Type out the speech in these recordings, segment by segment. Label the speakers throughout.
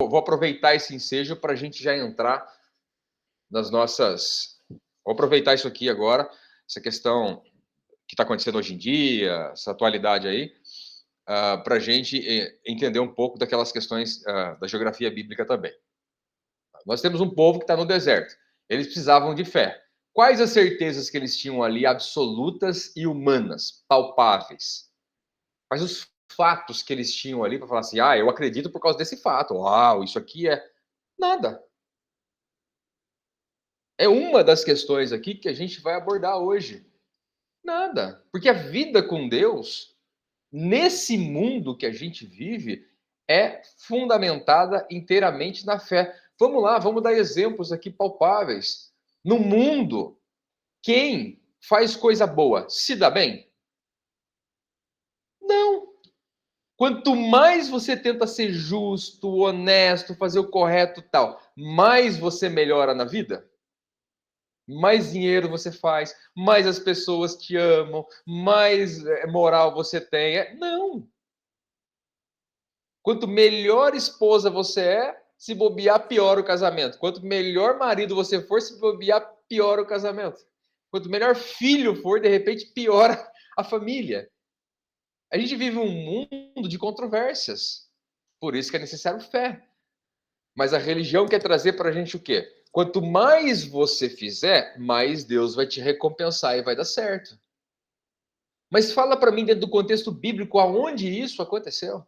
Speaker 1: vou aproveitar esse ensejo para a gente já entrar nas nossas... Vou aproveitar isso aqui agora, essa questão que está acontecendo hoje em dia, essa atualidade aí, para a gente entender um pouco daquelas questões da geografia bíblica também. Nós temos um povo que está no deserto. Eles precisavam de fé. Quais as certezas que eles tinham ali, absolutas e humanas, palpáveis? Quais os fatos que eles tinham ali para falar assim, eu acredito por causa desse fato. Uau, isso aqui é... Nada. É uma das questões aqui que a gente vai abordar hoje. Nada. Porque a vida com Deus, nesse mundo que a gente vive, é fundamentada inteiramente na fé. Vamos lá, vamos dar exemplos aqui palpáveis. No mundo, quem faz coisa boa se dá bem? Não. Quanto mais você tenta ser justo, honesto, fazer o correto e tal, mais você melhora na vida? Mais dinheiro você faz, mais as pessoas te amam, mais moral você tem. Não. Quanto melhor esposa você é, se bobear, piora o casamento. Quanto melhor marido você for, se bobear, piora o casamento. Quanto melhor filho for, de repente, piora a família. A gente vive um mundo de controvérsias. Por isso que é necessário fé. Mas a religião quer trazer para a gente o quê? Quanto mais você fizer, mais Deus vai te recompensar e vai dar certo. Mas fala para mim, dentro do contexto bíblico, aonde isso aconteceu?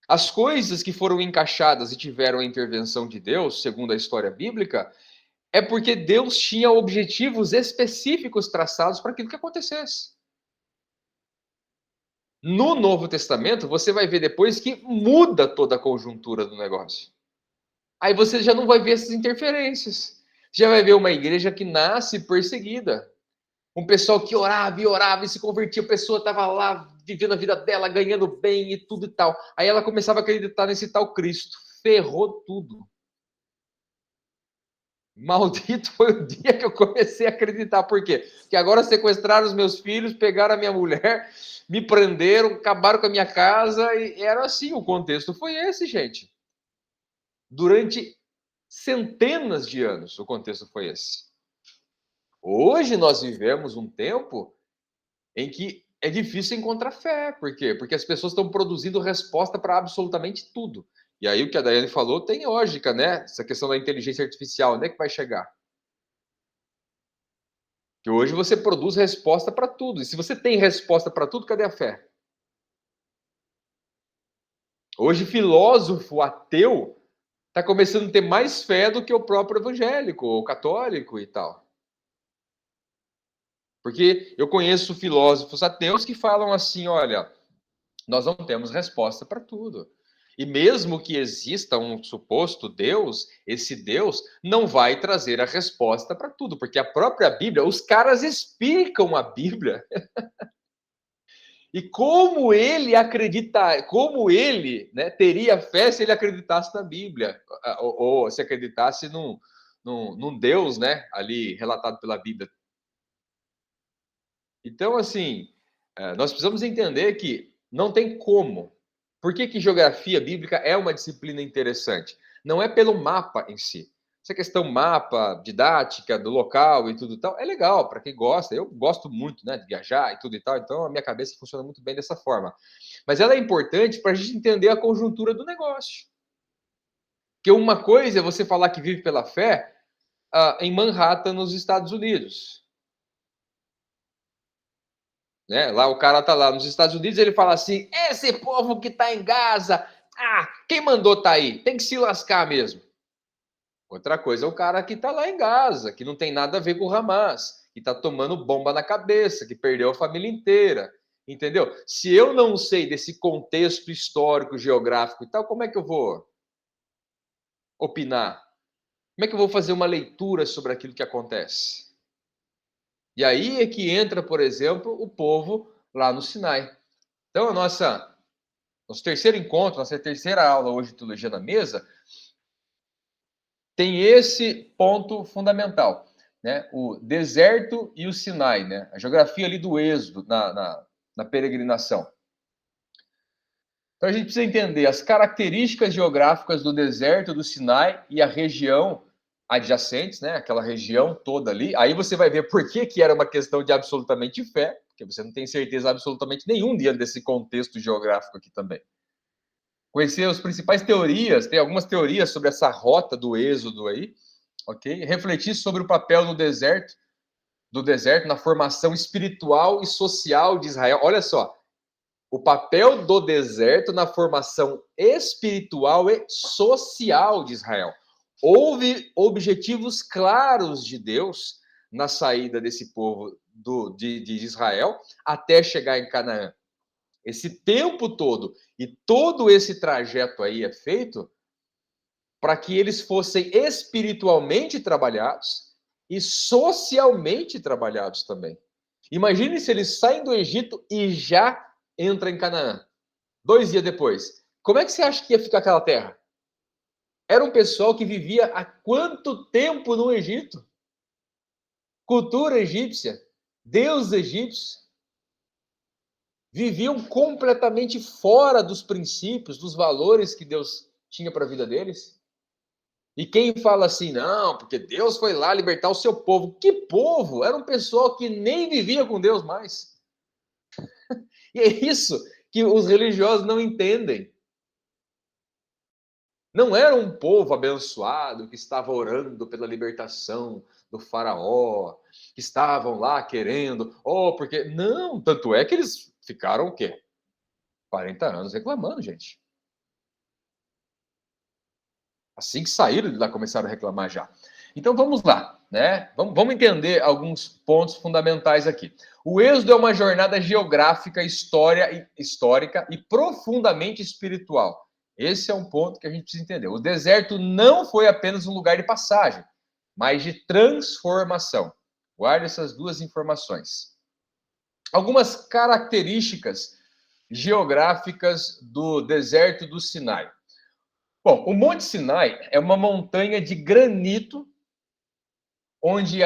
Speaker 1: As coisas que foram encaixadas e tiveram a intervenção de Deus, segundo a história bíblica, é porque Deus tinha objetivos específicos traçados para aquilo que acontecesse. No Novo Testamento, você vai ver depois que muda toda a conjuntura do negócio. Aí você já não vai ver essas interferências. Já vai ver uma igreja que nasce perseguida. Um pessoal que orava e se convertia. A pessoa estava lá vivendo a vida dela, ganhando bem e tudo e tal. Aí ela começava a acreditar nesse tal Cristo. Ferrou tudo. Maldito foi o dia que eu comecei a acreditar. Por quê? Porque agora sequestraram os meus filhos, pegaram a minha mulher, me prenderam, acabaram com a minha casa. E era assim, o contexto foi esse, gente. Durante centenas de anos, o contexto foi esse. Hoje nós vivemos um tempo em que é difícil encontrar fé. Por quê? Porque as pessoas estão produzindo resposta para absolutamente tudo. E aí o que a Daiane falou tem lógica, né? Essa questão da inteligência artificial, onde é que vai chegar? Que hoje você produz resposta para tudo. E se você tem resposta para tudo, cadê a fé? Hoje, filósofo ateu está começando a ter mais fé do que o próprio evangélico ou católico e tal. Porque eu conheço filósofos ateus que falam assim: olha, nós não temos resposta para tudo. E mesmo que exista um suposto Deus, esse Deus não vai trazer a resposta para tudo, porque a própria Bíblia, os caras explicam a Bíblia. E como ele acredita, como ele, né, teria fé se ele acreditasse na Bíblia, ou se acreditasse num Deus, né, ali relatado pela Bíblia. Então, assim, nós precisamos entender que não tem como. Por que geografia bíblica é uma disciplina interessante? Não é pelo mapa em si. Essa questão mapa, didática do local e tudo e tal, é legal para quem gosta. Eu gosto muito, né, de viajar e tudo e tal, então a minha cabeça funciona muito bem dessa forma. Mas ela é importante para a gente entender a conjuntura do negócio. Porque uma coisa é você falar que vive pela fé em Manhattan, nos Estados Unidos. Né? Lá o cara tá lá nos Estados Unidos, ele fala assim: esse povo que tá em Gaza, quem mandou tá aí? Tem que se lascar mesmo. Outra coisa é o cara que tá lá em Gaza, que não tem nada a ver com o Hamas, que tá tomando bomba na cabeça, que perdeu a família inteira. Entendeu? Se eu não sei desse contexto histórico, geográfico e tal, como é que eu vou opinar? Como é que eu vou fazer uma leitura sobre aquilo que acontece? E aí é que entra, por exemplo, o povo lá no Sinai. Então, nosso terceiro encontro, nossa terceira aula hoje de Teologia na Mesa, tem esse ponto fundamental, né? O deserto e o Sinai, né? A geografia ali do Êxodo, na peregrinação. Então a gente precisa entender as características geográficas do deserto do Sinai e a região adjacentes, né? Aquela região toda ali. Aí você vai ver por que era uma questão de absolutamente fé, porque você não tem certeza absolutamente nenhum diante desse contexto geográfico aqui também. Conhecer as principais teorias, tem algumas teorias sobre essa rota do êxodo aí, ok? Refletir sobre o papel do deserto na formação espiritual e social de Israel. Olha só, o papel do deserto na formação espiritual e social de Israel. Houve objetivos claros de Deus na saída desse povo de Israel até chegar em Canaã. Esse tempo todo e todo esse trajeto aí é feito para que eles fossem espiritualmente trabalhados e socialmente trabalhados também. Imagine se eles saem do Egito e já entram em Canaã. 2 dias depois. Como é que você acha que ia ficar aquela terra? Era um pessoal que vivia há quanto tempo no Egito? Cultura egípcia, deuses egípcios, viviam completamente fora dos princípios, dos valores que Deus tinha para a vida deles. E quem fala assim, não, porque Deus foi lá libertar o seu povo. Que povo? Era um pessoal que nem vivia com Deus mais. E é isso que os religiosos não entendem. Não era um povo abençoado que estava orando pela libertação do faraó, que estavam lá querendo, porque... Não, tanto é que eles ficaram o quê? 40 anos reclamando, gente. Assim que saíram de lá, começaram a reclamar já. Então vamos lá, né? Vamos entender alguns pontos fundamentais aqui. O êxodo é uma jornada geográfica, histórica e profundamente espiritual. Esse é um ponto que a gente precisa entender. O deserto não foi apenas um lugar de passagem, mas de transformação. Guarde essas duas informações. Algumas características geográficas do deserto do Sinai. Bom, o Monte Sinai é uma montanha de granito onde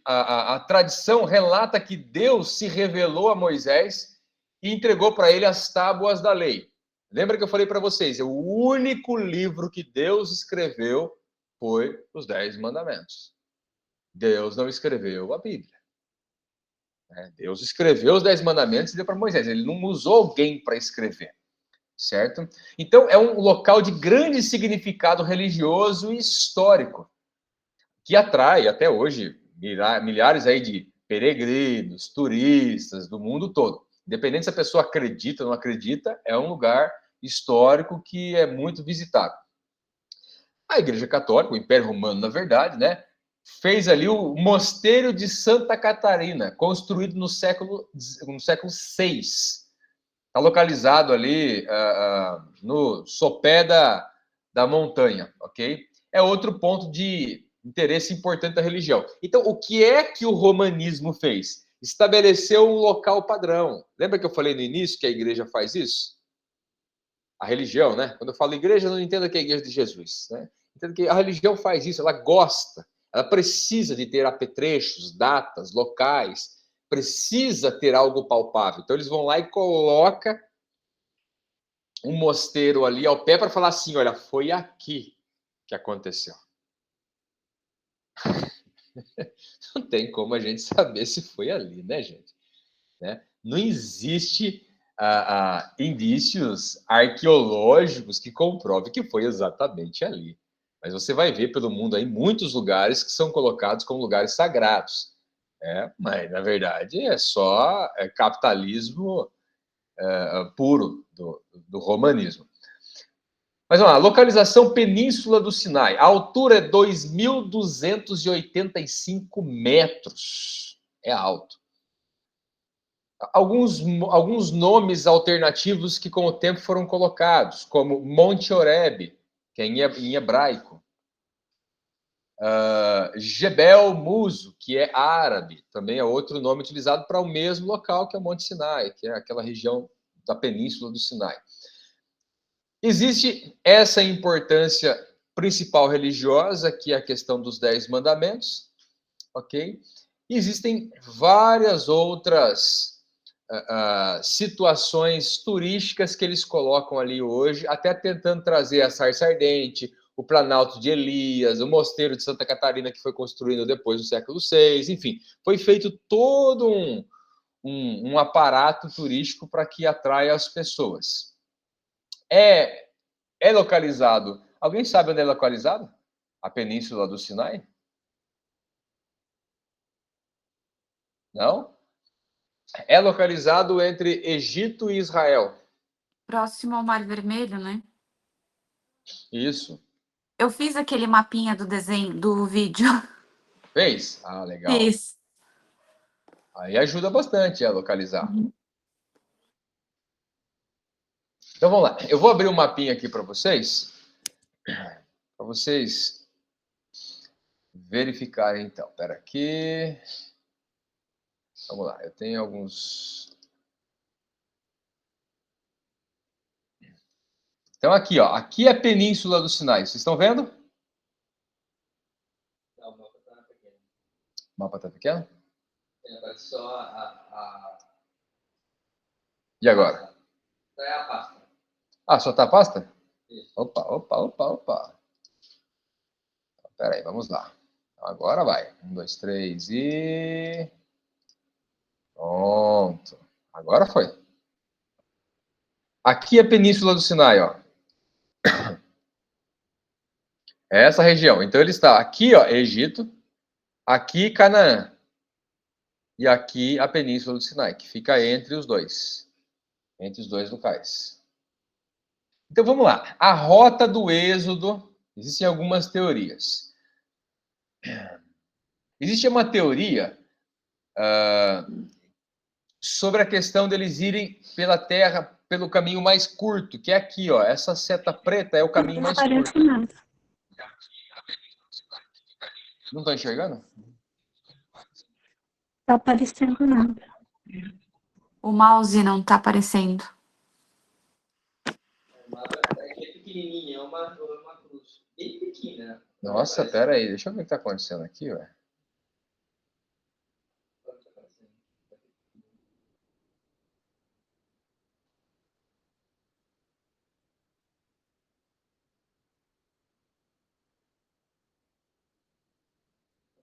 Speaker 1: a tradição relata que Deus se revelou a Moisés e entregou para ele as tábuas da lei. Lembra que eu falei para vocês? O único livro que Deus escreveu foi os 10 Mandamentos. Deus não escreveu a Bíblia. Deus escreveu os 10 Mandamentos e deu para Moisés. Ele não usou alguém para escrever. Certo? Então, é um local de grande significado religioso e histórico, que atrai até hoje milhares aí de peregrinos, turistas do mundo todo. Independente se a pessoa acredita ou não acredita, é um lugar histórico que é muito visitado. A Igreja Católica, o Império Romano, na verdade, né, fez ali o Mosteiro de Santa Catarina, construído no século VI. Está localizado ali no sopé da montanha, ok? É outro ponto de interesse importante da religião. Então, o que é que o romanismo fez? Estabeleceu um local padrão. Lembra que eu falei no início que a igreja faz isso? A religião, né? Quando eu falo igreja, eu não entendo que é a igreja de Jesus, né? Entendo que a religião faz isso, ela gosta, ela precisa de ter apetrechos, datas, locais, precisa ter algo palpável. Então, eles vão lá e colocam um mosteiro ali ao pé para falar assim, olha, foi aqui que aconteceu. Não tem como a gente saber se foi ali, né, gente? Né? Não existe indícios arqueológicos que comprovem que foi exatamente ali. Mas você vai ver pelo mundo aí muitos lugares que são colocados como lugares sagrados. Mas, na verdade, é só capitalismo puro do romanismo. Mas vamos lá, localização Península do Sinai. A altura é 2.285 metros. É alto. Alguns nomes alternativos que com o tempo foram colocados, como Monte Horebe, que é em hebraico. Jebel Muso, que é árabe, também é outro nome utilizado para o mesmo local que é o Monte Sinai, que é aquela região da Península do Sinai. Existe essa importância principal religiosa, que é a questão dos 10 mandamentos, ok? Existem várias outras situações turísticas que eles colocam ali hoje, até tentando trazer a Sarça Ardente, o Planalto de Elias, o Mosteiro de Santa Catarina, que foi construído depois do século VI, enfim, foi feito todo um aparato turístico para que atraia as pessoas. É localizado. Alguém sabe onde é localizado? A Península do Sinai? Não? É localizado entre Egito e Israel.
Speaker 2: Próximo ao Mar Vermelho, né?
Speaker 1: Isso.
Speaker 2: Eu fiz aquele mapinha do desenho, do vídeo.
Speaker 1: Fez? Ah, legal.
Speaker 2: Fiz.
Speaker 1: Aí ajuda bastante a localizar.
Speaker 2: Uhum.
Speaker 1: Então vamos lá. Eu vou abrir um mapinha aqui para vocês verificarem então. Espera aqui. Vamos lá. Eu tenho alguns. Então aqui, ó. Aqui é a Península do Sinai. Vocês estão vendo?
Speaker 3: Não, o mapa tá pequeno.
Speaker 1: O mapa tá pequeno?
Speaker 3: Aparece só a...
Speaker 1: E agora?
Speaker 3: É a pasta.
Speaker 1: Ah, só tá a pasta?
Speaker 3: Isso.
Speaker 1: Opa. Espera aí, vamos lá. Agora vai. 1, 2, 3 e... Pronto. Agora foi. Aqui é a Península do Sinai, ó. É essa região. Então ele está aqui, ó, Egito, aqui Canaã. E aqui a Península do Sinai, que fica entre os dois locais. Então vamos lá. A rota do Êxodo, existem algumas teorias. Existe uma teoria sobre a questão deles irem pela terra pelo caminho mais curto, que é aqui, ó. Essa seta preta é o caminho mais curto.
Speaker 4: Nada.
Speaker 1: Não estão enxergando?
Speaker 4: Tá aparecendo nada.
Speaker 2: O mouse não tá aparecendo.
Speaker 3: O mapa é pequenininho, é uma cruz. Bem pequena.
Speaker 1: Nossa, pera aí. Deixa eu ver o que está acontecendo aqui, velho.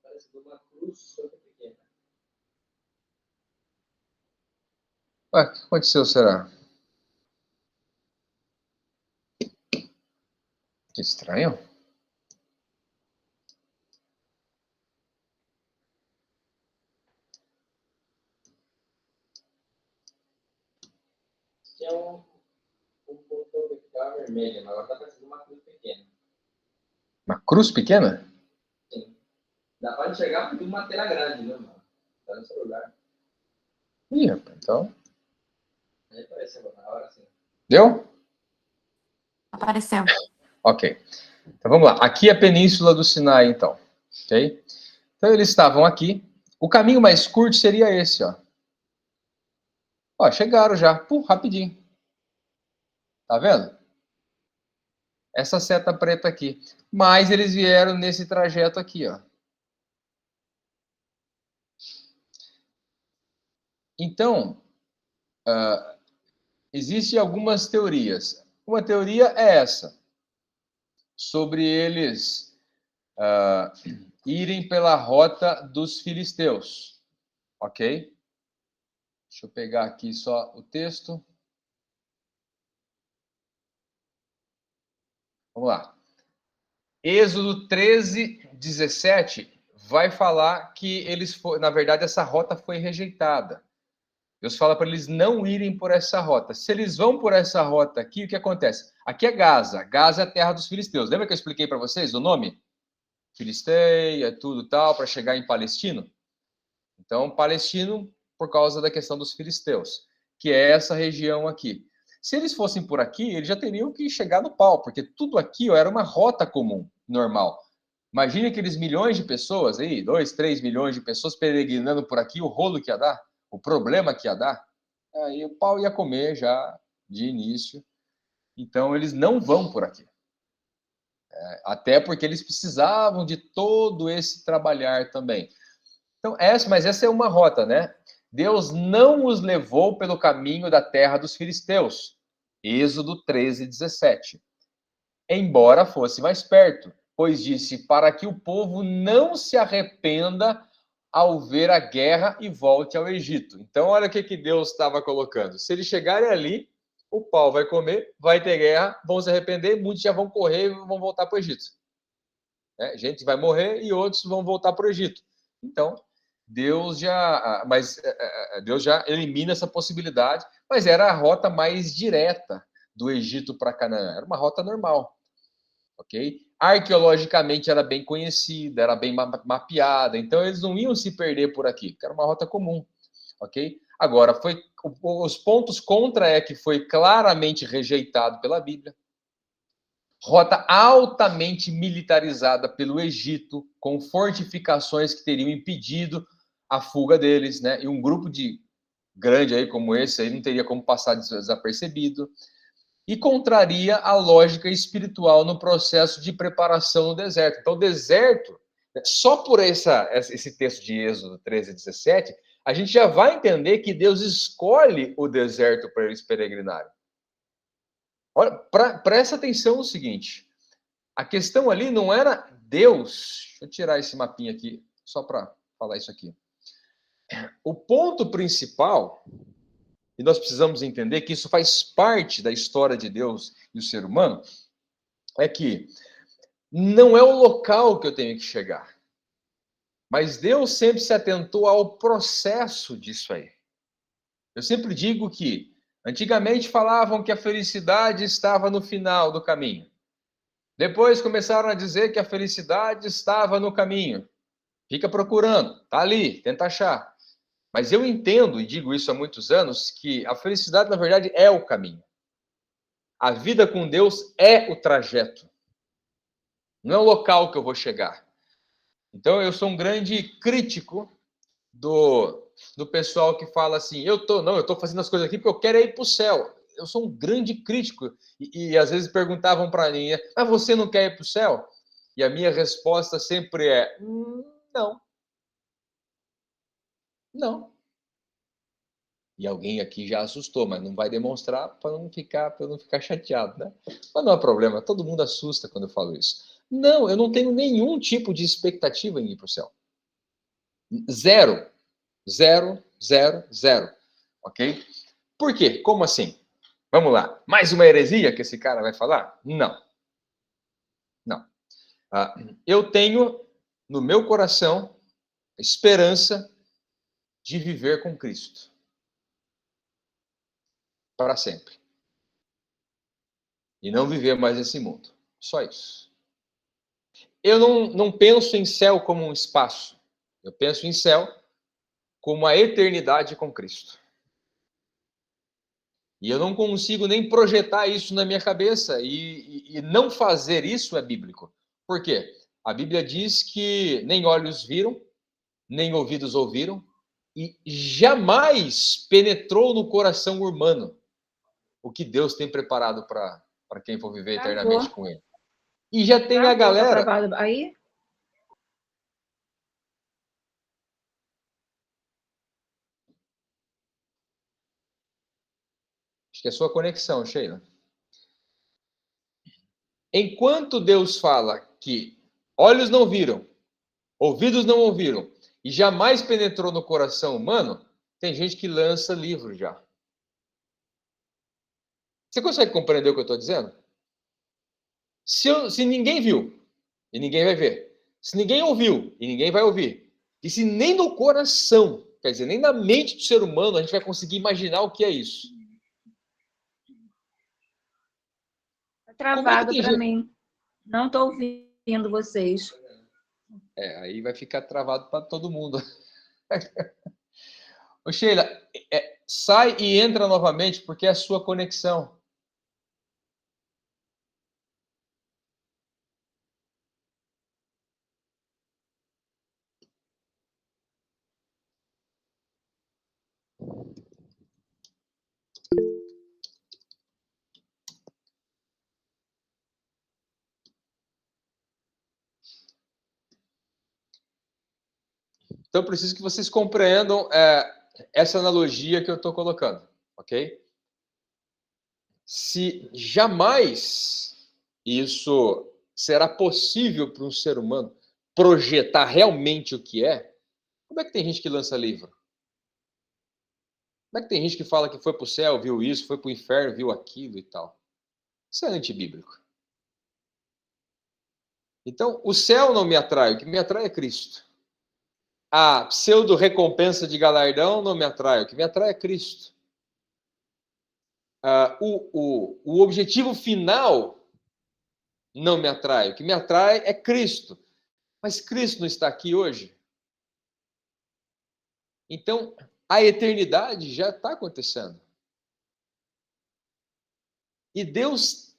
Speaker 3: Parece uma cruz, só que pequena.
Speaker 1: Ué, o que aconteceu, será? Que estranho.
Speaker 3: Tinha um botão de ficar vermelho, mas agora tá parecendo uma cruz pequena.
Speaker 1: Uma cruz pequena?
Speaker 3: Sim. Dá pra enxergar porque uma tela grande, né, mano? Tá no celular.
Speaker 1: Ih, rapaz, então.
Speaker 3: Aí aparece agora, na hora sim.
Speaker 1: Deu?
Speaker 2: Apareceu.
Speaker 1: Ok. Então vamos lá. Aqui é a Península do Sinai, então. Ok? Então eles estavam aqui. O caminho mais curto seria esse, ó. Ó, chegaram já. Pum, rapidinho. Tá vendo? Essa seta preta aqui. Mas eles vieram nesse trajeto aqui, ó. Então, existem algumas teorias. Uma teoria é essa, sobre eles irem pela rota dos filisteus, ok? Deixa eu pegar aqui só o texto. Vamos lá. Êxodo 13, 17 vai falar que eles, na verdade, essa rota foi rejeitada. Deus fala para eles não irem por essa rota. Se eles vão por essa rota aqui, o que acontece? Aqui é Gaza. Gaza é a terra dos filisteus. Lembra que eu expliquei para vocês o nome? Filisteia, tudo tal, para chegar em Palestino? Então, Palestino, por causa da questão dos filisteus, que é essa região aqui. Se eles fossem por aqui, eles já teriam que chegar no pau, porque tudo aqui ó, era uma rota comum, normal. Imagine aqueles milhões de pessoas aí, 2, 3 milhões de pessoas peregrinando por aqui, o rolo que ia dar, o problema que ia dar, aí o pau ia comer já de início. Então, eles não vão por aqui. Até porque eles precisavam de todo esse trabalhar também. Então, mas essa é uma rota, né? Deus não os levou pelo caminho da terra dos filisteus. Êxodo 13:17. Embora fosse mais perto, pois disse, para que o povo não se arrependa ao ver a guerra e volte ao Egito. Então, olha o que Deus estava colocando. Se eles chegarem ali, o pau vai comer, vai ter guerra, vão se arrepender, muitos já vão correr e vão voltar para o Egito. Gente vai morrer e outros vão voltar para o Egito. Então, Deus já elimina essa possibilidade, mas era a rota mais direta do Egito para Canaã. Era uma rota normal. Ok? Arqueologicamente era bem conhecida, era bem mapeada, então eles não iam se perder por aqui, porque era uma rota comum, ok? Agora, os pontos contra é que foi claramente rejeitado pela Bíblia, rota altamente militarizada pelo Egito, com fortificações que teriam impedido a fuga deles, né? E um grupo grande aí como esse aí não teria como passar desapercebido. E contraria a lógica espiritual no processo de preparação no deserto. Então, o deserto, só por esse texto de Êxodo 13:17, a gente já vai entender que Deus escolhe o deserto para eles peregrinarem. Olha, presta atenção no seguinte, a questão ali não era Deus, deixa eu tirar esse mapinha aqui, só para falar isso aqui. O ponto principal, e nós precisamos entender que isso faz parte da história de Deus e o ser humano, é que não é o local que eu tenho que chegar, mas Deus sempre se atentou ao processo disso aí. Eu sempre digo que antigamente falavam que a felicidade estava no final do caminho. Depois começaram a dizer que a felicidade estava no caminho. Fica procurando, tá ali, tenta achar. Mas eu entendo, e digo isso há muitos anos, que a felicidade, na verdade, é o caminho. A vida com Deus é o trajeto. Não é o local que eu vou chegar. Então, eu sou um grande crítico do pessoal que fala assim, eu estou fazendo as coisas aqui porque eu quero ir para o céu. Eu sou um grande crítico. E às vezes perguntavam para mim, mas você não quer ir para o céu? E a minha resposta sempre é, não. Não. E alguém aqui já assustou, mas não vai demonstrar para não ficar chateado, né? Mas não há problema, todo mundo assusta quando eu falo isso. Não, eu não tenho nenhum tipo de expectativa em ir para o céu. Zero. Zero, zero, zero. Ok? Por quê? Como assim? Vamos lá. Mais uma heresia que esse cara vai falar? Não. Não. Eu tenho no meu coração a esperança de viver com Cristo. Para sempre. E não viver mais nesse mundo. Só isso. Eu não penso em céu como um espaço. Eu penso em céu como a eternidade com Cristo. E eu não consigo nem projetar isso na minha cabeça. E não fazer isso é bíblico. Por quê? A Bíblia diz que nem olhos viram, nem ouvidos ouviram, e jamais penetrou no coração humano o que Deus tem preparado para quem for viver eternamente com Ele. E já tem a galera.
Speaker 4: Tá travado aí?
Speaker 1: Acho que é a sua conexão, Sheila. Enquanto Deus fala que olhos não viram, ouvidos não ouviram, e jamais penetrou no coração humano, tem gente que lança livro já. Você consegue compreender o que eu estou dizendo? Se ninguém viu, e ninguém vai ver. Se ninguém ouviu, e ninguém vai ouvir. E se nem no coração, quer dizer, nem na mente do ser humano, a gente vai conseguir imaginar o que é isso.
Speaker 4: Tá travado para mim. Não estou ouvindo vocês.
Speaker 1: Aí vai ficar travado para todo mundo. Ô Sheila, sai e entra novamente, porque é a sua conexão. Então, eu preciso que vocês compreendam essa analogia que eu estou colocando, ok? Se jamais isso será possível para um ser humano projetar realmente o que é, como é que tem gente que lança livro? Como é que tem gente que fala que foi para o céu, viu isso, foi para o inferno, viu aquilo e tal? Isso é antibíblico. Então, o céu não me atrai, o que me atrai é Cristo. A pseudo-recompensa de galardão não me atrai, o que me atrai é Cristo. O objetivo final não me atrai, o que me atrai é Cristo. Mas Cristo não está aqui hoje. Então, a eternidade já está acontecendo. E Deus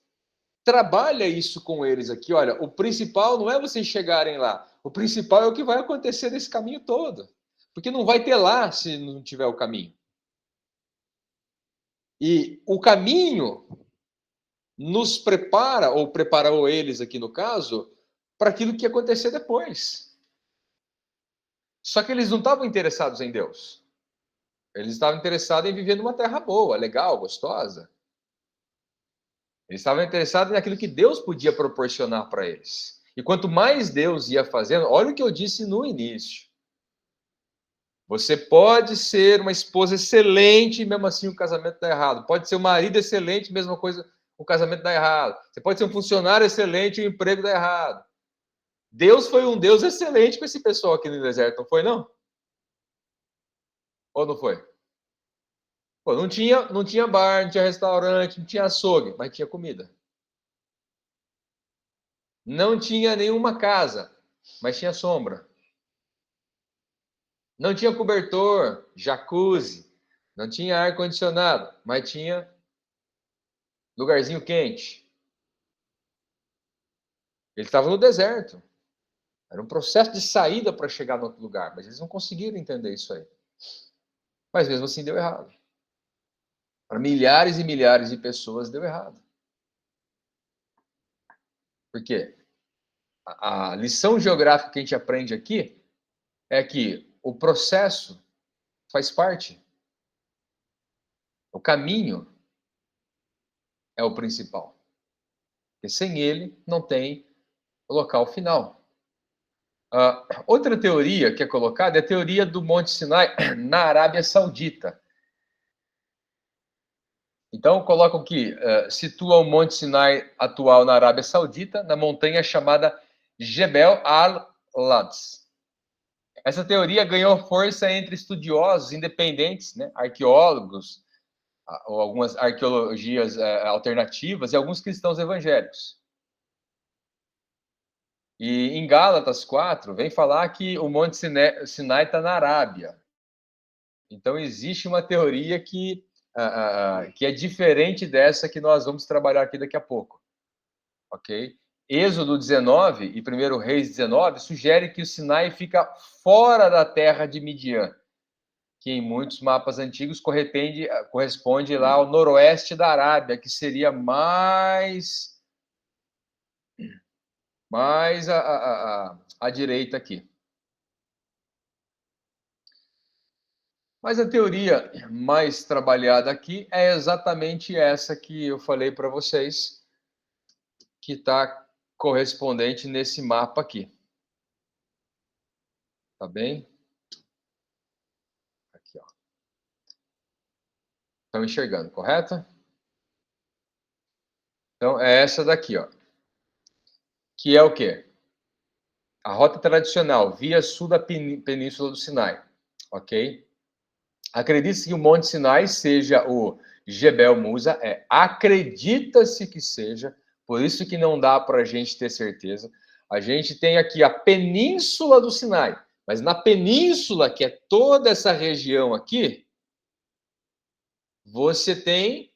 Speaker 1: trabalha isso com eles aqui. Olha, o principal não é vocês chegarem lá. O principal é o que vai acontecer nesse caminho todo. Porque não vai ter lá se não tiver o caminho. E o caminho nos prepara, ou preparou eles aqui no caso, para aquilo que ia acontecer depois. Só que eles não estavam interessados em Deus. Eles estavam interessados em viver numa terra boa, legal, gostosa. Eles estavam interessados naquilo que Deus podia proporcionar para eles. E quanto mais Deus ia fazendo, olha o que eu disse no início. Você pode ser uma esposa excelente e mesmo assim o casamento está errado. Pode ser um marido excelente, mesma coisa, o casamento está errado. Você pode ser um funcionário excelente e o emprego está errado. Deus foi um Deus excelente com esse pessoal aqui no deserto, não foi não? Ou não foi? Pô, não tinha bar, não tinha restaurante, não tinha açougue, mas tinha comida. Não tinha nenhuma casa, mas tinha sombra. Não tinha cobertor, jacuzzi, não tinha ar-condicionado, mas tinha lugarzinho quente. Eles estavam no deserto. Era um processo de saída para chegar no outro lugar, mas eles não conseguiram entender isso aí. Mas mesmo assim deu errado. Para milhares e milhares de pessoas deu errado. Por quê? A lição geográfica que a gente aprende aqui é que o processo faz parte. O caminho é o principal. Porque sem ele não tem o local final. Outra teoria que é colocada é a teoria do Monte Sinai na Arábia Saudita. Então, colocam que situa o Monte Sinai atual na Arábia Saudita, na montanha chamada Jebel al-Lads. Essa teoria ganhou força entre estudiosos independentes, né, arqueólogos, ou algumas arqueologias alternativas e alguns cristãos evangélicos. E em Gálatas 4, vem falar que o Monte Sinai está na Arábia. Então, existe uma teoria que é diferente dessa que nós vamos trabalhar aqui daqui a pouco. Ok? Êxodo 19 e 1 Reis 19 sugere que o Sinai fica fora da terra de Midian, que em muitos mapas antigos corresponde lá ao noroeste da Arábia, que seria mais à direita aqui. Mas a teoria mais trabalhada aqui é exatamente essa que eu falei para vocês, que está correspondente nesse mapa aqui. Tá bem? Aqui, ó. Estão enxergando, correto? Então, é essa daqui, ó. Que é o quê? A rota tradicional, via sul da Península do Sinai. Ok? Acredita-se que o Monte Sinai seja o Jebel Musa. Acredita-se que seja, por isso que não dá para a gente ter certeza. A gente tem aqui a Península do Sinai, mas na península, que é toda essa região aqui, você tem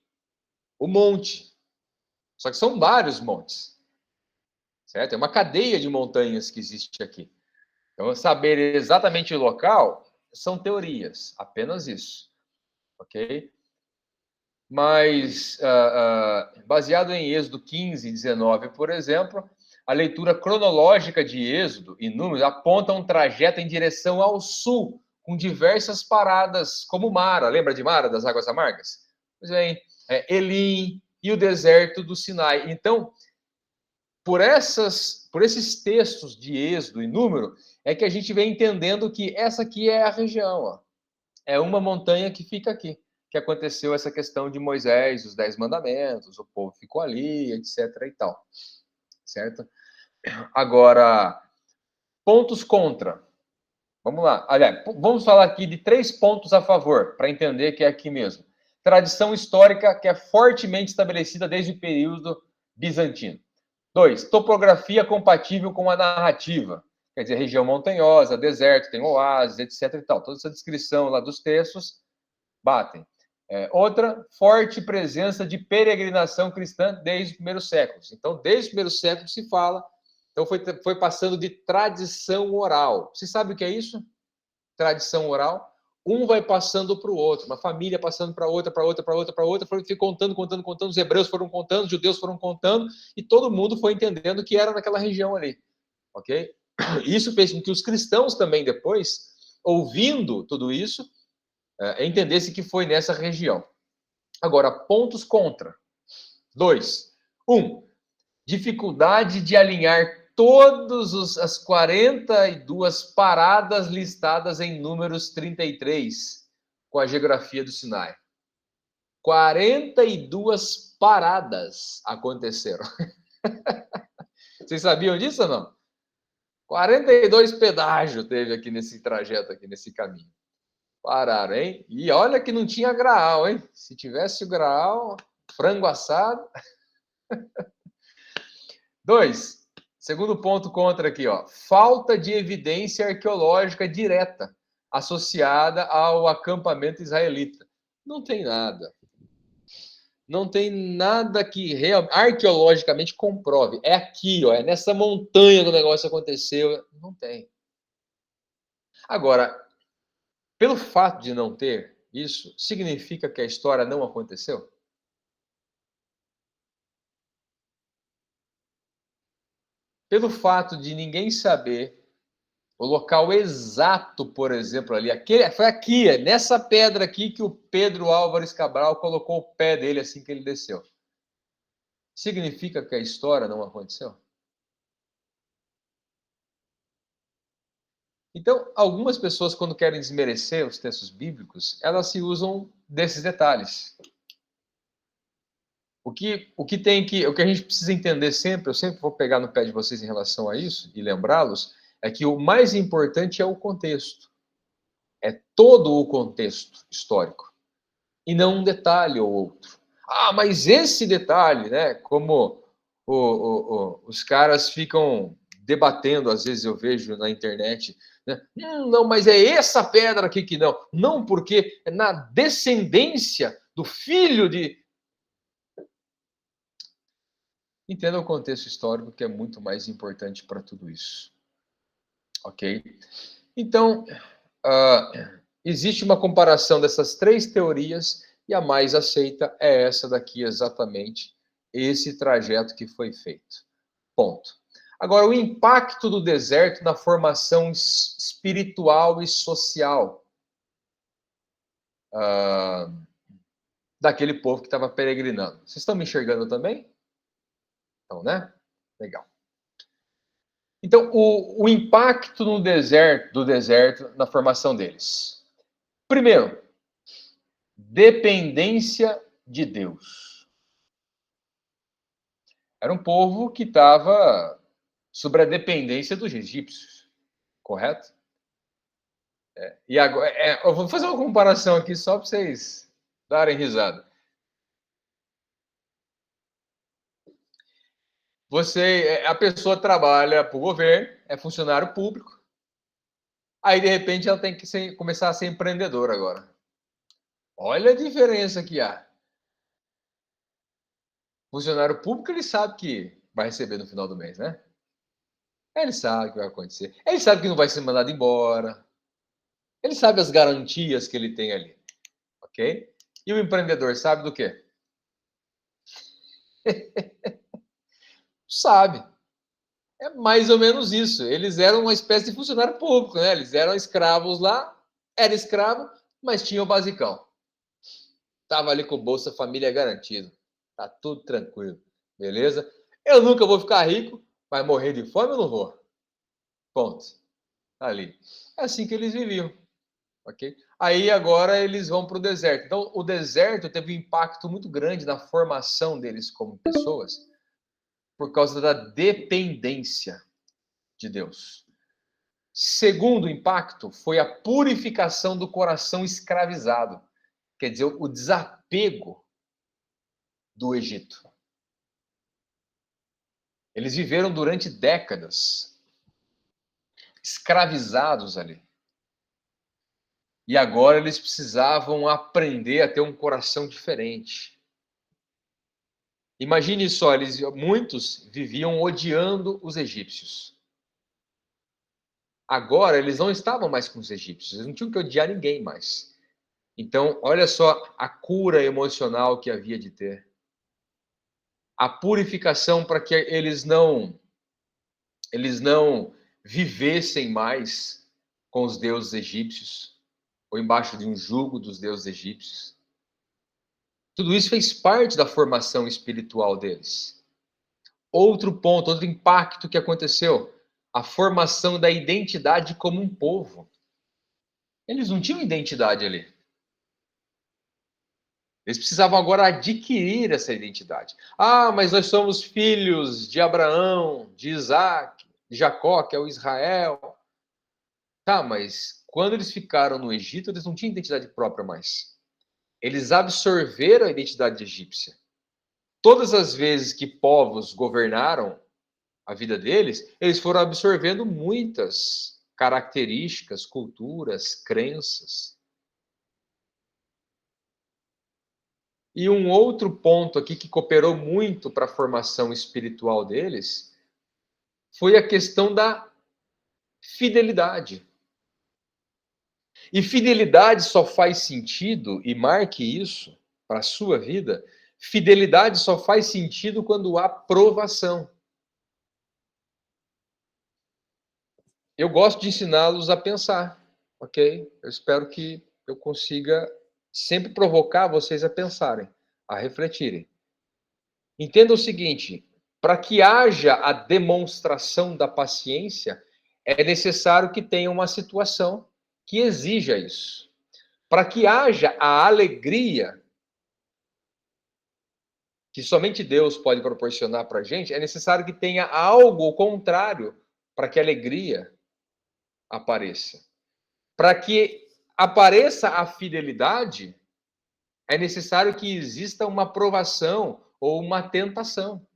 Speaker 1: o monte. Só que são vários montes. Certo? É uma cadeia de montanhas que existe aqui. Então, saber exatamente o local são teorias, apenas isso. Ok? Mas, baseado em Êxodo 15 e 19, por exemplo, a leitura cronológica de Êxodo e Números aponta um trajeto em direção ao sul, com diversas paradas, como Mara. Lembra de Mara, das Águas Amargas? Pois bem, Elim e o deserto do Sinai. Então, por esses textos de Êxodo e Número, é que a gente vem entendendo que essa aqui é a região. Ó. É uma montanha que fica aqui, que aconteceu essa questão de Moisés, os 10 mandamentos, o povo ficou ali, etc. e tal. Certo? Agora, pontos contra. Vamos lá. Aliás, vamos falar aqui de 3 pontos a favor, para entender que é aqui mesmo. Tradição histórica que é fortemente estabelecida desde o período bizantino. 2, topografia compatível com a narrativa. Quer dizer, região montanhosa, deserto, tem oásis, etc. e tal. Toda essa descrição lá dos textos batem. Outra, forte presença de peregrinação cristã desde os primeiros séculos. Então, desde os primeiros séculos se fala. Então, foi passando de tradição oral. Você sabe o que é isso? Tradição oral. Um vai passando para o outro, uma família passando para outra, foi contando, os hebreus foram contando, os judeus foram contando, e todo mundo foi entendendo que era naquela região ali, ok? Isso fez com que os cristãos também depois, ouvindo tudo isso, entendessem que foi nessa região. Agora, pontos contra. 2. 1. Dificuldade de alinhar todas as 42 paradas listadas em Números 33 com a geografia do Sinai. 42 paradas aconteceram. Vocês sabiam disso ou não? 42 pedágios teve aqui nesse trajeto, aqui nesse caminho. Pararam, hein? E olha que não tinha graal, hein? Se tivesse o graal, frango assado. 2. Segundo ponto contra aqui, ó. Falta de evidência arqueológica direta associada ao acampamento israelita. Não tem nada. Não tem nada que arqueologicamente comprove. É aqui, ó, é nessa montanha que o negócio aconteceu. Não tem. Agora, pelo fato de não ter isso, significa que a história não aconteceu? Pelo fato de ninguém saber o local exato, por exemplo, ali, foi aqui, nessa pedra aqui que o Pedro Álvares Cabral colocou o pé dele assim que ele desceu. Significa que a história não aconteceu? Então, algumas pessoas, quando querem desmerecer os textos bíblicos, elas se usam desses detalhes. O que a gente precisa entender sempre, eu sempre vou pegar no pé de vocês em relação a isso e lembrá-los, é que o mais importante é o contexto. É todo o contexto histórico. E não um detalhe ou outro. Ah, mas esse detalhe, né? Como os caras ficam debatendo, às vezes eu vejo na internet, né? Não, mas é essa pedra aqui que não. Não, porque é na descendência do filho de... Entenda o contexto histórico, que é muito mais importante para tudo isso. Ok? Então, existe uma comparação dessas 3 teorias e a mais aceita é essa daqui exatamente, esse trajeto que foi feito. Ponto. Agora, o impacto do deserto na formação espiritual e social daquele povo que estava peregrinando. Vocês estão me enxergando também? Então, né? Legal. Então, o impacto do deserto na formação deles. Primeiro, dependência de Deus. Era um povo que estava sob a dependência dos egípcios, correto? E agora, eu vou fazer uma comparação aqui só para vocês darem risada. A pessoa trabalha para o governo, é funcionário público, aí de repente ela tem que começar a ser empreendedora agora. Olha a diferença que há. Funcionário público, ele sabe que vai receber no final do mês, né? Ele sabe o que vai acontecer. Ele sabe que não vai ser mandado embora. Ele sabe as garantias que ele tem ali. Ok? E o empreendedor sabe do quê? Sabe. É mais ou menos isso. Eles eram uma espécie de funcionário público, né? Eles eram escravos lá, Era escravo, mas tinha o basicão. Tava ali com o Bolsa Família garantido. Tá tudo tranquilo, beleza? Eu nunca vou ficar rico, mas morrer de fome eu não vou. Ponto. Ali. É assim que eles viviam, ok? Aí agora eles vão para o deserto. Então o deserto teve um impacto muito grande na formação deles como pessoas, por causa da dependência de Deus. Segundo impacto foi a purificação do coração escravizado. Quer dizer, o desapego do Egito. Eles viveram durante décadas escravizados ali. E agora eles precisavam aprender a ter um coração diferente. Imagine só, muitos viviam odiando os egípcios. Agora eles não estavam mais com os egípcios, eles não tinham que odiar ninguém mais. Então, olha só a cura emocional que havia de ter. A purificação para que eles não vivessem mais com os deuses egípcios, ou embaixo de um jugo dos deuses egípcios. Tudo isso fez parte da formação espiritual deles. Outro ponto, outro impacto que aconteceu, a formação da identidade como um povo. Eles não tinham identidade ali. Eles precisavam agora adquirir essa identidade. Ah, mas nós somos filhos de Abraão, de Isaac, de Jacó, que é o Israel. Tá, mas quando eles ficaram no Egito, eles não tinham identidade própria mais. Eles absorveram a identidade egípcia. Todas as vezes que povos governaram a vida deles, eles foram absorvendo muitas características, culturas, crenças. E um outro ponto aqui que cooperou muito para a formação espiritual deles foi a questão da fidelidade. E fidelidade só faz sentido, e marque isso para a sua vida, fidelidade só faz sentido quando há provação. Eu gosto de ensiná-los a pensar, ok? Eu espero que eu consiga sempre provocar vocês a pensarem, a refletirem. Entenda o seguinte, para que haja a demonstração da paciência, é necessário que tenha uma situação que exija isso. Para que haja a alegria que somente Deus pode proporcionar para a gente, é necessário que tenha algo contrário para que a alegria apareça. Para que apareça a fidelidade, é necessário que exista uma provação ou uma tentação.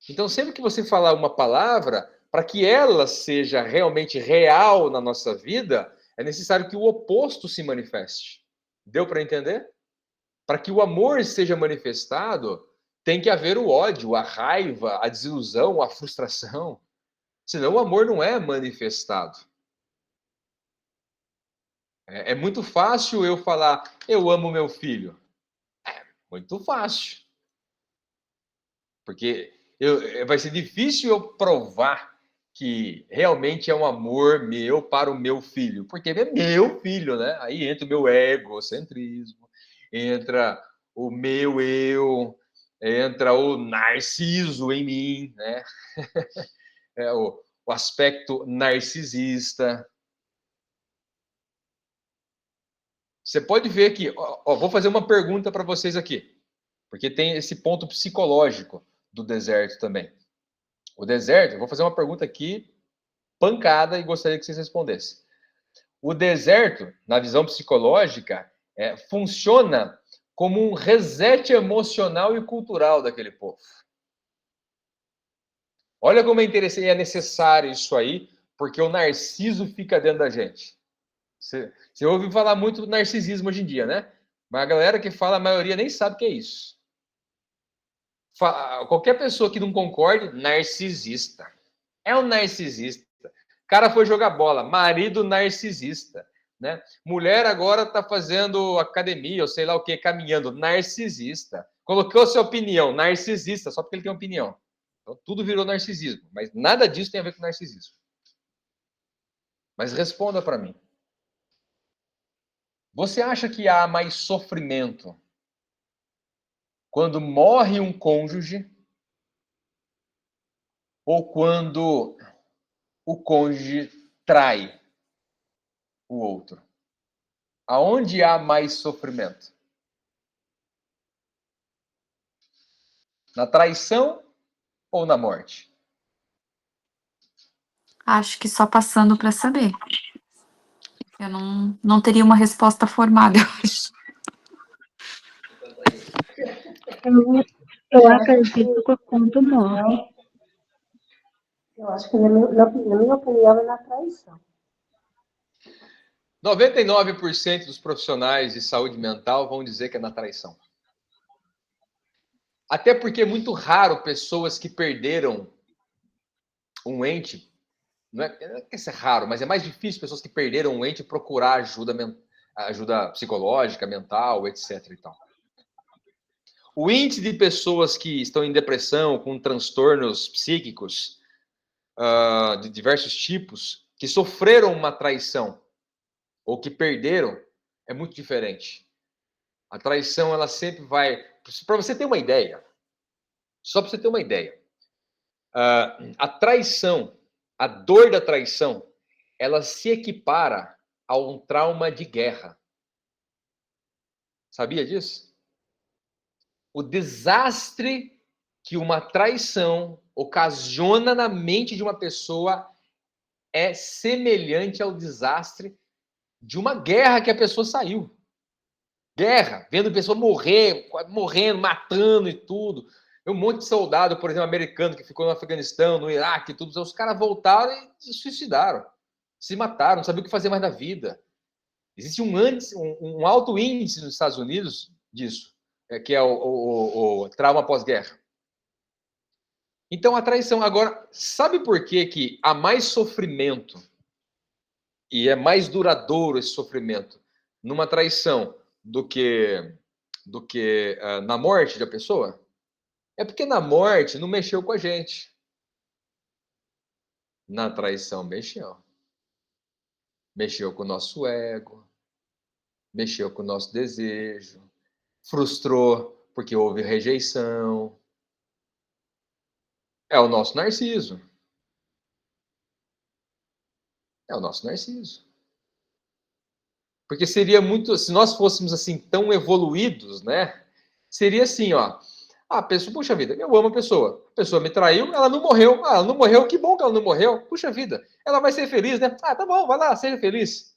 Speaker 1: Então, sempre que você falar uma palavra, para que ela seja realmente real na nossa vida, é necessário que o oposto se manifeste. Deu para entender? Para que o amor seja manifestado, tem que haver o ódio, a raiva, a desilusão, a frustração. Senão o amor não é manifestado. É muito fácil eu falar, eu amo meu filho. É muito fácil. Porque vai ser difícil eu provar que realmente é um amor meu para o meu filho. Porque é meu filho, né? Aí entra o meu egocentrismo, entra o meu eu, entra o narciso em mim, né? É o aspecto narcisista. Você pode ver que, vou fazer uma pergunta para vocês aqui, porque tem esse ponto psicológico do deserto também. O deserto, eu vou fazer uma pergunta aqui, pancada, e gostaria que vocês respondessem. O deserto, na visão psicológica, funciona como um reset emocional e cultural daquele povo. Olha como é interessante e é necessário isso aí, porque o narciso fica dentro da gente. Você ouve falar muito do narcisismo hoje em dia, né? Mas a galera que fala, a maioria nem sabe o que é isso. Qualquer pessoa que não concorde, narcisista. É um narcisista. O cara foi jogar bola, marido narcisista. Né? Mulher agora está fazendo academia, ou sei lá o que, caminhando, narcisista. Colocou sua opinião, narcisista, só porque ele tem opinião. Então, tudo virou narcisismo, mas nada disso tem a ver com narcisismo. Mas responda para mim. Você acha que há mais sofrimento quando morre um cônjuge ou quando o cônjuge trai o outro? Aonde há mais sofrimento? Na traição ou na morte?
Speaker 2: Acho que só passando para saber. Eu não teria uma resposta formada, eu acho.
Speaker 5: Eu acredito que quando morre.
Speaker 6: Eu acho que, na minha opinião, é na traição.
Speaker 1: 99% dos profissionais de saúde mental vão dizer que é na traição. Até porque é muito raro pessoas que perderam um ente, não é que isso é raro, mas é mais difícil pessoas que perderam um ente procurar ajuda psicológica, mental, etc. e tal. O índice de pessoas que estão em depressão, com transtornos psíquicos de diversos tipos, que sofreram uma traição ou que perderam, é muito diferente. A traição, ela sempre vai... Para você ter uma ideia, só para você ter uma ideia, a traição, a dor da traição, ela se equipara a um trauma de guerra. Sabia disso? O desastre que uma traição ocasiona na mente de uma pessoa é semelhante ao desastre de uma guerra que a pessoa saiu. Guerra, vendo a pessoa morrendo, matando e tudo. Um monte de soldado, por exemplo, americano que ficou no Afeganistão, no Iraque, tudo. Os caras voltaram e se suicidaram. Se mataram, não sabiam o que fazer mais da vida. Existe um alto índice nos Estados Unidos disso, que é o trauma pós-guerra. Então, a traição. Agora, sabe por que há mais sofrimento e é mais duradouro esse sofrimento numa traição do que na morte da pessoa? É porque na morte não mexeu com a gente. Na traição mexeu. Mexeu com o nosso ego, mexeu com o nosso desejo, frustrou porque houve rejeição. É o nosso narciso. É o nosso narciso. Porque seria muito, se nós fôssemos assim tão evoluídos, né? Seria assim, ó. Ah, pessoa, puxa vida, eu amo a pessoa me traiu, ela não morreu. Ah, ela não morreu, que bom que ela não morreu. Puxa vida, ela vai ser feliz, né? Ah, tá bom, vai lá, seja feliz.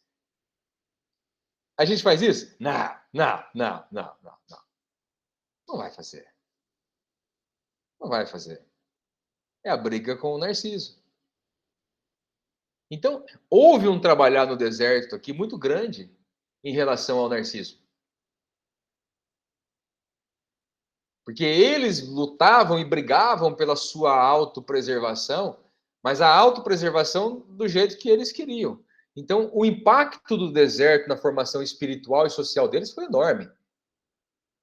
Speaker 1: A gente faz isso? Não. Não vai fazer. Não vai fazer. É a briga com o narciso. Então, houve um trabalhar no deserto aqui muito grande em relação ao narciso. Porque eles lutavam e brigavam pela sua autopreservação, mas a autopreservação do jeito que eles queriam. Então, o impacto do deserto na formação espiritual e social deles foi enorme.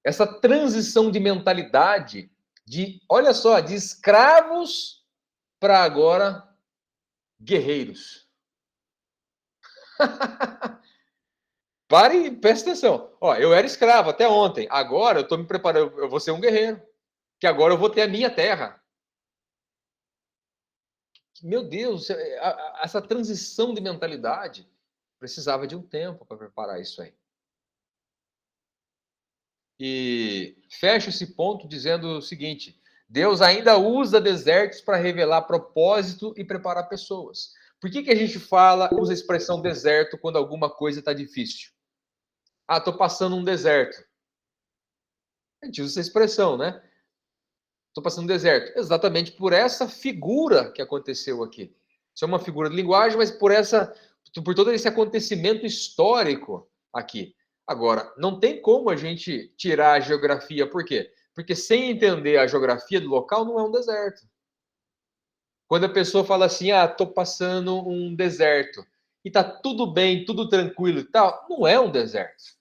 Speaker 1: Essa transição de mentalidade, olha só, de escravos para agora guerreiros. Pare e preste atenção. Ó, eu era escravo até ontem. Agora eu estou me preparando, eu vou ser um guerreiro. Que agora eu vou ter a minha terra. Meu Deus, essa transição de mentalidade precisava de um tempo para preparar isso aí. E fecho esse ponto dizendo o seguinte: Deus ainda usa desertos para revelar propósito e preparar pessoas. Por que a gente usa a expressão deserto quando alguma coisa está difícil? Ah, estou passando um deserto. A gente usa essa expressão, né? Estou passando um deserto. Exatamente por essa figura que aconteceu aqui. Isso é uma figura de linguagem, mas por todo esse acontecimento histórico aqui. Agora, não tem como a gente tirar a geografia. Por quê? Porque sem entender a geografia do local, não é um deserto. Quando a pessoa fala assim, estou passando um deserto, e está tudo bem, tudo tranquilo e tal, não é um deserto.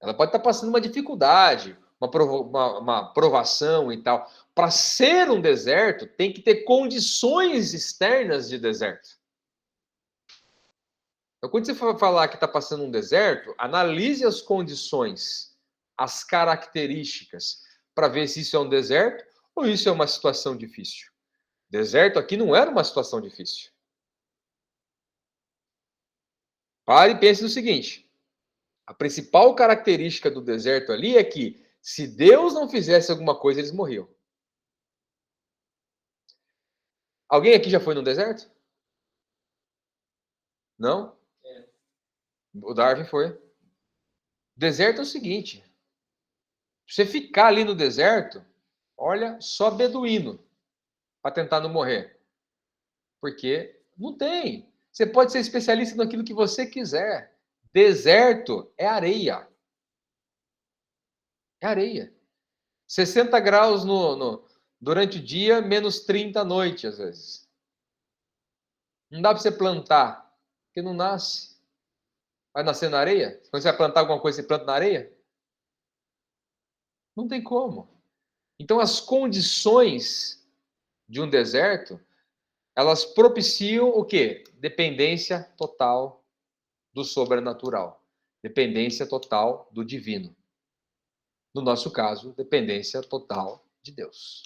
Speaker 1: Ela pode estar passando uma dificuldade, uma provação e tal. Para ser um deserto, tem que ter condições externas de deserto. Então, quando você for falar que está passando um deserto, analise as condições, as características, para ver se isso é um deserto ou isso é uma situação difícil. Deserto aqui não era uma situação difícil. Pare e pense no seguinte: a principal característica do deserto ali é que, se Deus não fizesse alguma coisa, eles morriam. Alguém aqui já foi no deserto? Não? O Darwin foi. Deserto é o seguinte: você ficar ali no deserto, olha, só beduíno para tentar não morrer. Porque não tem. Você pode ser especialista naquilo que você quiser. Deserto é areia. É areia. 60 graus durante o dia, menos 30 à noite, às vezes. Não dá para você plantar, porque não nasce. Vai nascer na areia? Quando você vai plantar alguma coisa, você planta na areia? Não tem como. Então, as condições de um deserto, elas propiciam o quê? Dependência total do sobrenatural. Dependência total do divino. No nosso caso, dependência total de Deus.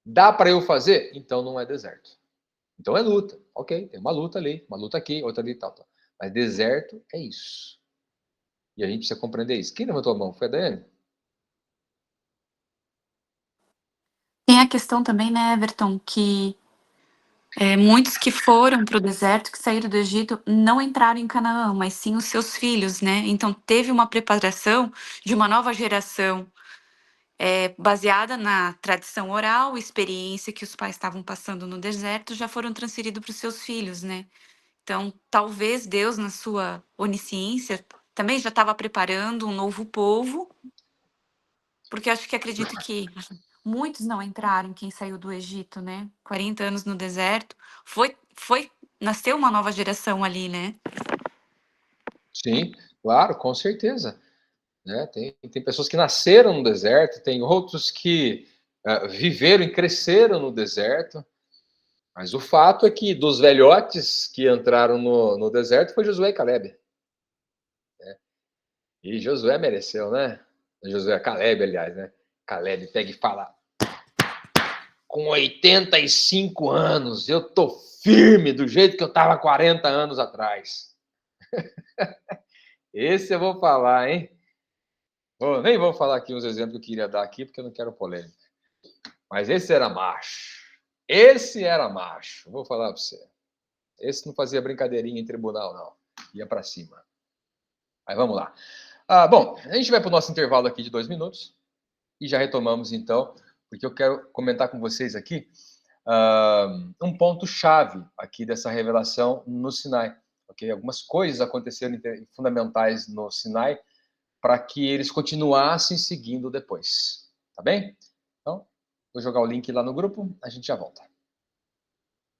Speaker 1: Dá para eu fazer? Então não é deserto. Então é luta. Ok, tem uma luta ali, uma luta aqui, outra ali, tal. Mas deserto é isso. E a gente precisa compreender isso. Quem levantou a mão? Foi a Daiane?
Speaker 2: Tem a questão também, né, Everton, que muitos que foram para o deserto, que saíram do Egito, não entraram em Canaã, mas sim os seus filhos, né? Então teve uma preparação de uma nova geração baseada na tradição oral, experiência que os pais estavam passando no deserto, já foram transferidos para os seus filhos, né? Então, talvez Deus, na sua onisciência, também já estava preparando um novo povo, porque acredito que muitos não entraram, quem saiu do Egito, né? 40 anos no deserto, nasceu uma nova geração ali, né?
Speaker 1: Sim, claro, com certeza. Né? Tem pessoas que nasceram no deserto, tem outros que viveram e cresceram no deserto. Mas o fato é que dos velhotes que entraram no deserto foi Josué e Caleb. Né? E Josué mereceu, né? Caleb, aliás, né? Caleb pega e fala: com 85 anos, eu tô firme do jeito que eu tava 40 anos atrás. Esse eu vou falar, hein? Nem vou falar aqui uns exemplos que eu queria dar aqui, porque eu não quero polêmica. Mas esse era macho. Esse era macho. Vou falar para você. Esse não fazia brincadeirinha em tribunal, não. Ia para cima. Mas vamos lá. Bom, a gente vai para o nosso intervalo aqui de 2 minutos. E já retomamos, então, porque eu quero comentar com vocês aqui um ponto-chave aqui dessa revelação no Sinai. Okay? Algumas coisas aconteceram fundamentais no Sinai para que eles continuassem seguindo depois. Tá bem? Então, vou jogar o link lá no grupo, a gente já volta.